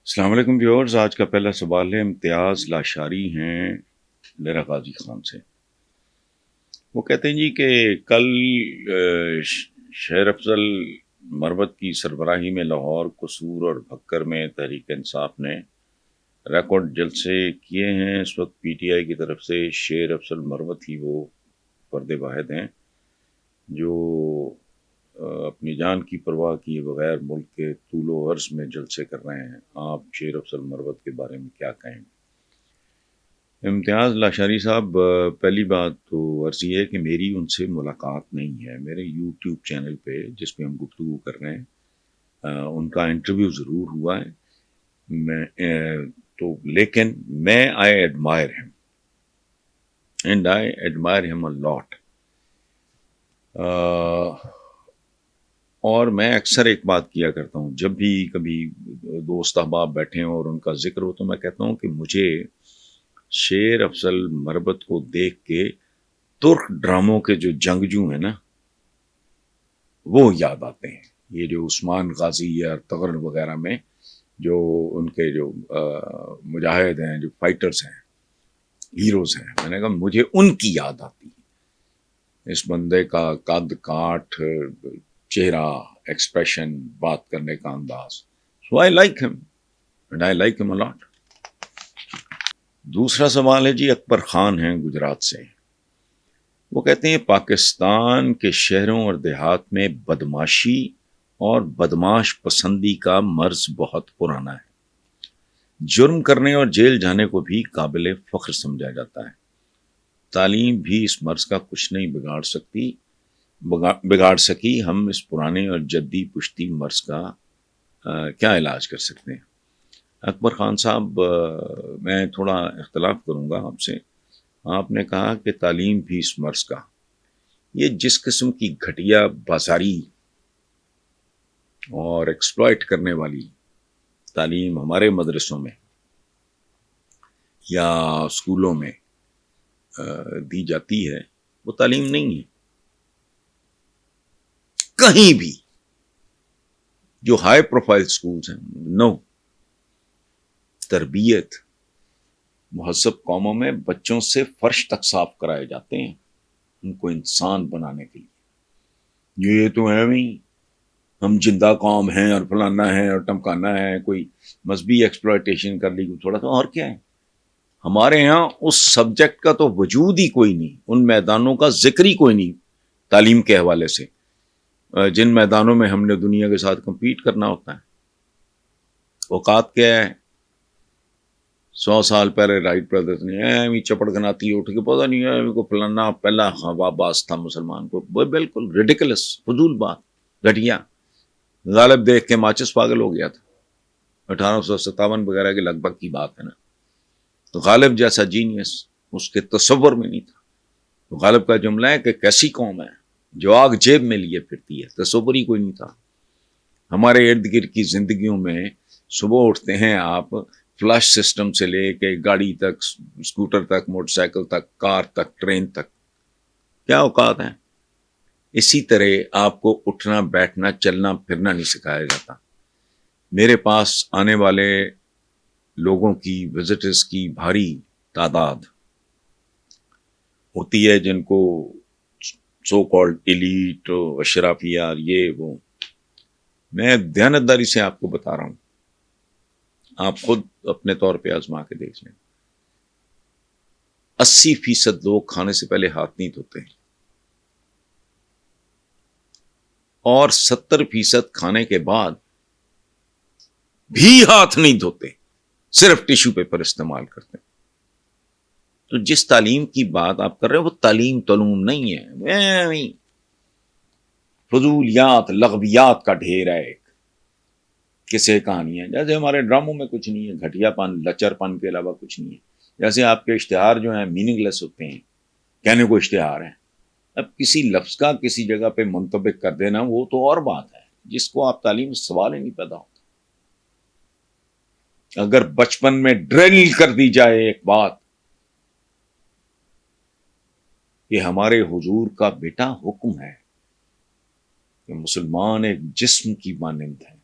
السلام علیکم ویورز، آج کا پہلا سوال ہے امتیاز لاشاری ہیں ڈیرہ غازی خان سے۔ وہ کہتے ہیں جی کہ کل شہر افضل مربت کی سربراہی میں لاہور، قصور اور بھکر میں تحریک انصاف نے ریکارڈ جلسے کیے ہیں۔ اس وقت پی ٹی آئی کی طرف سے شہر افضل مربت ہی وہ فرد واحد ہیں جو اپنی جان کی پرواہ کیے بغیر ملک کے طول و عرض میں جلسے کر رہے ہیں۔ آپ شیر افضل مربت کے بارے میں کیا کہیں گے؟ امتیاز لاشاری صاحب، پہلی بات تو عرض یہ ہے کہ میری ان سے ملاقات نہیں ہے۔ میرے یوٹیوب چینل پہ جس پہ ہم گفتگو کر رہے ہیں ان کا انٹرویو ضرور ہوا ہے، میں تو لیکن میں آئی ایڈمائر ہم اینڈ آئی ایڈمائر ہم اے لاٹ۔ اور میں اکثر ایک بات کیا کرتا ہوں، جب بھی کبھی دوست احباب بیٹھے ہوں اور ان کا ذکر ہو تو میں کہتا ہوں کہ مجھے شیر افضل مربت کو دیکھ کے ترک ڈراموں کے جو جنگجو ہیں نا وہ یاد آتے ہیں۔ یہ جو عثمان غازی یا تغر وغیرہ میں جو ان کے جو مجاہد ہیں، جو فائٹرز ہیں، ہیروز ہیں، میں نے کہا مجھے ان کی یاد آتی ہے۔ اس بندے کا قد کاٹ، چہرہ، ایکسپریشن، بات کرنے کا انداز، سو آئی لائک ہم اینڈ آئی لائک ہم الاٹ۔ دوسرا سوال ہے جی اکبر خان ہیں گجرات سے۔ وہ کہتے ہیں پاکستان کے شہروں اور دیہات میں بدماشی اور بدماش پسندی کا مرض بہت پرانا ہے۔ جرم کرنے اور جیل جانے کو بھی قابل فخر سمجھا جاتا ہے۔ تعلیم بھی اس مرض کا کچھ نہیں بگاڑ سکی۔ ہم اس پرانے اور جدی پشتی مرض کا کیا علاج کر سکتے ہیں؟ اکبر خان صاحب، میں تھوڑا اختلاف کروں گا آپ سے۔ آپ نے کہا کہ تعلیم بھی اس مرض کا، یہ جس قسم کی گھٹیا بازاری اور ایکسپلائٹ کرنے والی تعلیم ہمارے مدرسوں میں یا اسکولوں میں دی جاتی ہے وہ تعلیم نہیں ہے۔ کہیں بھی جو ہائی پروفائل سکولز ہیں، نو تربیت مہذب قوموں میں بچوں سے فرش تک صاف کرائے جاتے ہیں ان کو انسان بنانے کے لیے۔ یہ تو ہے نہیں ہم زندہ قوم ہیں اور فلانا ہے اور ٹمکانا ہے، کوئی مذہبی ایکسپلائٹیشن کر لی تھوڑا سا، اور کیا ہے؟ ہمارے ہاں اس سبجیکٹ کا تو وجود ہی کوئی نہیں، ان میدانوں کا ذکر ہی کوئی نہیں تعلیم کے حوالے سے جن میدانوں میں ہم نے دنیا کے ساتھ کمپیٹ کرنا ہوتا ہے۔ اوقات کیا ہے؟ 100 سال پہلے رائٹ برادرز نے چپڑ گناتی اٹھ کے پتا نہیں ہے کو فلانا پہلا باس تھا مسلمان کو، وہ بالکل ریڈیکلس فضول بات، گھٹیا۔ غالب دیکھ کے ماچس پاگل ہو گیا تھا، 1857 وغیرہ کے لگ بھگ کی بات ہے نا۔ تو غالب جیسا جینیس اس کے تصور میں نہیں تھا۔ تو غالب کا جملہ ہے کہ کیسی قوم ہے جو آگ جیب میں لیے پھرتی ہے، تصور ہی کوئی نہیں تھا۔ ہمارے ارد گرد کی زندگیوں میں صبح اٹھتے ہیں آپ، فلش سسٹم سے لے کے گاڑی تک، اسکوٹر تک، موٹر سائیکل تک، کار تک، ٹرین تک، کیا اوقات ہیں؟ اسی طرح آپ کو اٹھنا، بیٹھنا، چلنا پھرنا نہیں سکھایا جاتا۔ میرے پاس آنے والے لوگوں کی، وزٹرز کی بھاری تعداد ہوتی ہے جن کو سو کالڈ ایلیٹ، اشرافیہ، یہ وہ۔ میں دیانتداری سے آپ کو بتا رہا ہوں، آپ خود اپنے طور پہ آزما کے دیکھ لیں۔ 80% لوگ کھانے سے پہلے ہاتھ نہیں دھوتے اور 70% کھانے کے بعد بھی ہاتھ نہیں دھوتے، صرف ٹیشو پیپر استعمال کرتے ہیں۔ تو جس تعلیم کی بات آپ کر رہے ہیں وہ تعلیم تعلوم نہیں ہے، فضولیات، لغویات کا ڈھیر ہے، ایک کسے کہانی ہے۔ جیسے ہمارے ڈراموں میں کچھ نہیں ہے، گھٹیا پن، لچر پن کے علاوہ کچھ نہیں ہے۔ جیسے آپ کے اشتہار جو ہیں میننگ لیس ہوتے ہیں، کہنے کو اشتہار ہیں، اب کسی لفظ کا کسی جگہ پہ منطبق کر دینا وہ تو اور بات ہے، جس کو آپ تعلیم سوال ہی نہیں پیدا ہوتا۔ اگر بچپن میں ڈرل کر دی جائے ایک بات کہ ہمارے حضور کا بیٹا حکم ہے کہ مسلمان ایک جسم کی مانند ہے،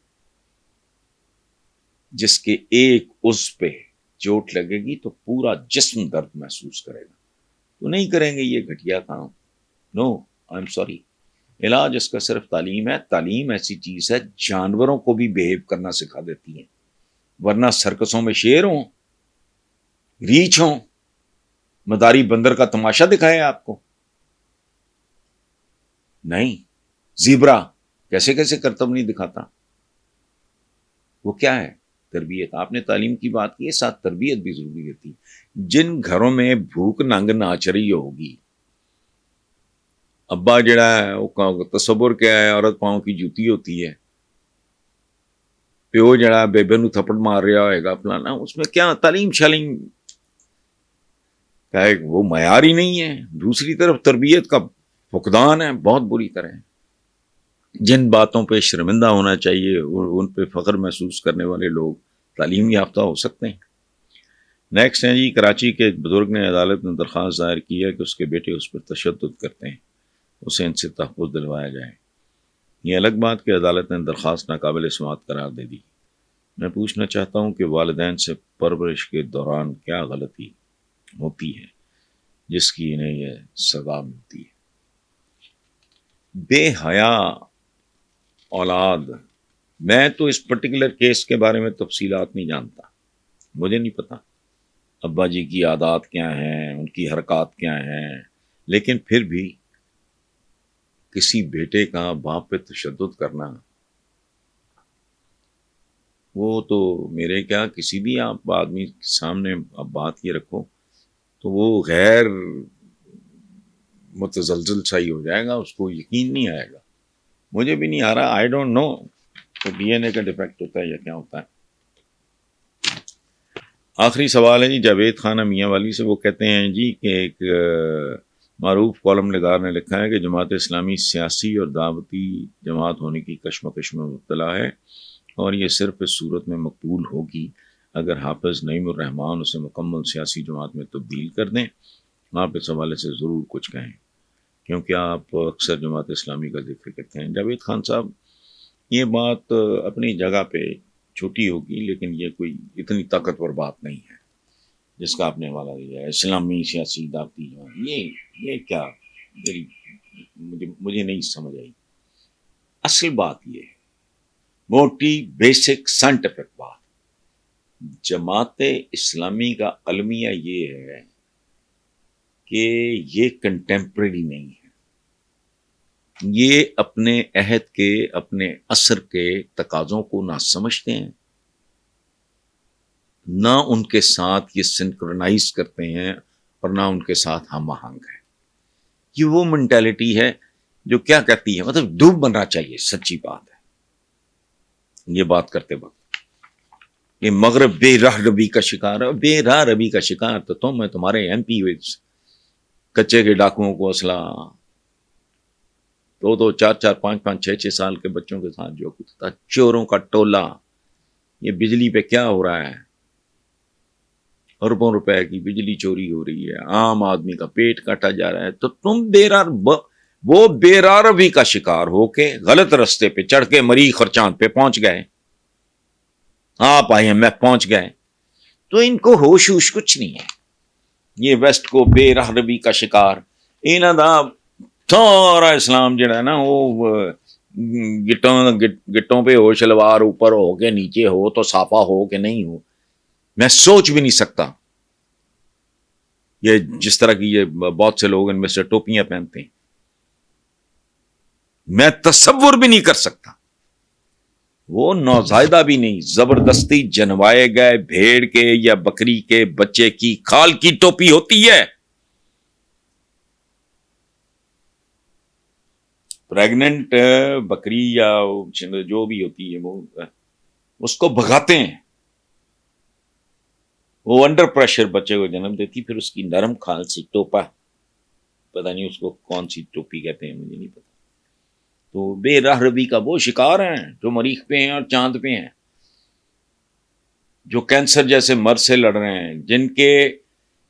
جس کے ایک عضو پہ چوٹ لگے گی تو پورا جسم درد محسوس کرے گا. تو نہیں کریں گے یہ گھٹیا کام. نو آئی ایم سوری. علاج اس کا صرف تعلیم ہے. تعلیم ایسی چیز ہے جانوروں کو بھی بیہیو کرنا سکھا دیتی ہے. ورنہ سرکسوں میں شیر ہوں, ریچھ ہوں, مداری بندر کا تماشا دکھائے آپ کو. نہیں, زیبرا کیسے کیسے کرتب نہیں دکھاتا. وہ کیا ہے؟ تربیت. آپ نے تعلیم کی بات کی ہے, ساتھ تربیت بھی ضروری ہوتی ہے. جن گھروں میں بھوک ننگ ناچ رہی ہوگی, ابا جڑا ہے وہ تصور کیا ہے, عورت پاؤں کی جوتی ہوتی ہے, پیو جڑا بیبے نو تھپڑ مار رہا ہوئے گا فلانا, اس میں کیا تعلیم شالیم کا وہ معیار ہی نہیں ہے. دوسری طرف تربیت کا فقدان ہے بہت بری طرح. جن باتوں پہ شرمندہ ہونا چاہیے ان پہ فخر محسوس کرنے والے لوگ تعلیم یافتہ ہو سکتے ہیں. نیکسٹ ہیں جی, کراچی کے ایک بزرگ نے عدالت میں درخواست دائر کی ہے کہ اس کے بیٹے اس پر تشدد کرتے ہیں, اسے ان سے تحفظ دلوایا جائے. یہ الگ بات کہ عدالت نے درخواست ناقابل سماعت قرار دے دی. میں پوچھنا چاہتا ہوں کہ والدین سے پرورش کے دوران کیا غلطی ہوتی ہے جس کی انہیں یہ سزا ملتی ہے. بے حیا اولاد, میں تو اس پرٹیکولر کیس کے بارے میں تفصیلات نہیں جانتا, مجھے نہیں پتا ابا جی کی عادات کیا ہیں, ان کی حرکات کیا ہیں, لیکن پھر بھی کسی بیٹے کا باپ پہ تشدد کرنا, وہ تو میرے کیا کسی بھی آپ آدمی کے سامنے اب بات یہ رکھو تو وہ غیر متزلزل سا ہی ہو جائے گا, اس کو یقین نہیں آئے گا. مجھے بھی نہیں آ رہا, آئی ڈونٹ نو کہ ڈی این اے کا ڈیفیکٹ ہوتا ہے یا کیا ہوتا ہے. آخری سوال ہے جی جاوید خانہ میاں والی سے. وہ کہتے ہیں جی کہ ایک معروف کالم نگار نے لکھا ہے کہ جماعت اسلامی سیاسی اور دعوتی جماعت ہونے کی کشمکش میں مبتلا ہے, اور یہ صرف اس صورت میں مقبول ہوگی اگر حافظ نعیم الرحمن اسے مکمل سیاسی جماعت میں تبدیل کر دیں. آپ اس حوالے سے ضرور کچھ کہیں, کیونکہ آپ اکثر جماعت اسلامی کا ذکر کرتے ہیں. جاوید خان صاحب, یہ بات اپنی جگہ پہ چھوٹی ہوگی, لیکن یہ کوئی اتنی طاقتور بات نہیں ہے جس کا آپ نے حوالہ دیا ہے. اسلامی سیاسی دعوتی جماعت, یہ کیا, مجھے نہیں سمجھ آئی. اصل بات یہ ہے, موٹی بیسک سائنٹیفک بات, جماعت اسلامی کا المیہ یہ ہے کہ یہ کنٹمپریری نہیں ہے. یہ اپنے عہد کے, اپنے عصر کے تقاضوں کو نہ سمجھتے ہیں, نہ ان کے ساتھ یہ سنکرونائز کرتے ہیں, اور نہ ان کے ساتھ ہم آہنگ ہیں. یہ وہ مینٹیلٹی ہے جو کیا کہتی ہے, مطلب ڈوب بننا چاہیے. سچی بات ہے یہ بات کرتے وقت. یہ مغرب بے راہ ربی کا شکار ہے. بے راہ ربی کا شکار تو تم, میں تمہارے ایم پی کچے کے ڈاکوؤں کو اسلحہ, 2 4 5 6 سال کے بچوں کے ساتھ جو کچھ تھا, چوروں کا ٹولہ. یہ بجلی پہ کیا ہو رہا ہے, اربوں روپے کی بجلی چوری ہو رہی ہے, عام آدمی کا پیٹ کاٹا جا رہا ہے. تو تم وہ بے راہ روی کا شکار ہو کے غلط رستے پہ چڑھ کے مریخ اور چاند پہ پہنچ گئے, آپ آئی ایم ایف پہنچ گئے. تو ان کو ہوش کچھ نہیں ہے. یہ ویسٹ کو بے راہ روی کا شکار, انہاں دا سارا اسلام جڑا ہے نا وہ گٹوں پہ ہو, شلوار اوپر ہو کے نیچے ہو, تو صافہ ہو کہ نہیں ہو, میں سوچ بھی نہیں سکتا. یہ جس طرح کی یہ بہت سے لوگ ان میں سے ٹوپیاں پہنتے ہیں, میں تصور بھی نہیں کر سکتا. وہ نوزائیدہ بھی نہیں, زبردستی جنوائے گئے بھیڑ کے یا بکری کے بچے کی کھال کی ٹوپی ہوتی ہے. پریگننٹ بکری یا جو بھی ہوتی ہے وہ اس کو بھگاتے ہیں, وہ انڈر پریشر بچے کو جنم دیتی, پھر اس کی نرم کھال سی ٹوپا, پتہ نہیں اس کو کون سی ٹوپی کہتے ہیں, مجھے نہیں پتا. تو بے راہ ربی کا وہ شکار ہیں جو مریخ پہ ہیں اور چاند پہ ہیں, جو کینسر جیسے مرض سے لڑ رہے ہیں,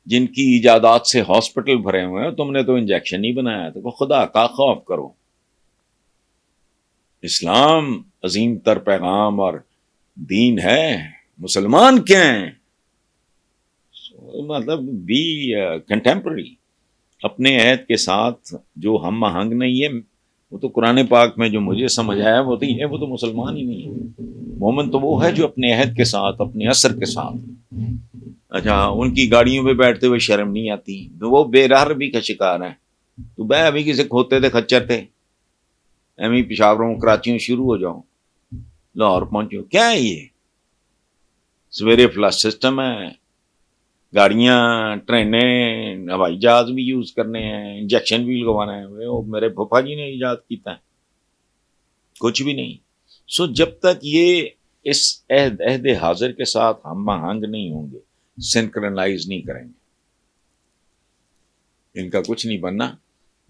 جن کی ایجادات سے ہاسپٹل بھرے ہوئے ہیں. تم نے تو انجیکشن نہیں بنایا, تو خدا کا خوف کرو. اسلام عظیم تر پیغام اور دین ہے, مسلمان کیا ہیں؟ مطلب بی کنٹمپرری، اپنے عہد کے ساتھ جو ہم آہنگ نہیں ہے. وہ تو قرآن پاک میں جو مجھے سمجھ آیا وہ تو یہ ہے، وہ تو مسلمان ہی نہیں ہے. مومن تو وہ ہے جو اپنے عہد کے ساتھ، اپنے اثر کے ساتھ. اچھا، ان کی گاڑیوں پہ بیٹھتے ہوئے شرم نہیں آتی؟ وہ بے راہ روی کا شکار ہے. تو بھائی ابھی کسی کھوتے تھے، کھچر تھے، ایویں پشاوروں کراچیوں شروع ہو جاؤ، لاہور پہنچو، کیا ہے یہ؟ سویرے فلش سسٹم ہے، گاڑیاں، ٹرینیں، ہوائی جہاز بھی یوز کرنے ہیں، انجیکشن بھی لگوانا ہے. وہ میرے پھپھا جی نے ایجاد کیتا ہے، کچھ بھی نہیں. سو جب تک یہ اس عہد حاضر کے ساتھ ہم آہنگ نہیں ہوں گے، سنکرنائز نہیں کریں گے، ان کا کچھ نہیں بننا.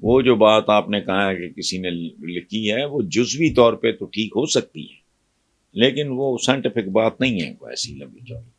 وہ جو بات آپ نے کہا ہے کہ کسی نے لکھی ہے، وہ جزوی طور پہ تو ٹھیک ہو سکتی ہے، لیکن وہ سائنٹیفک بات نہیں ہے کوئی ایسی لمبی چوڑی.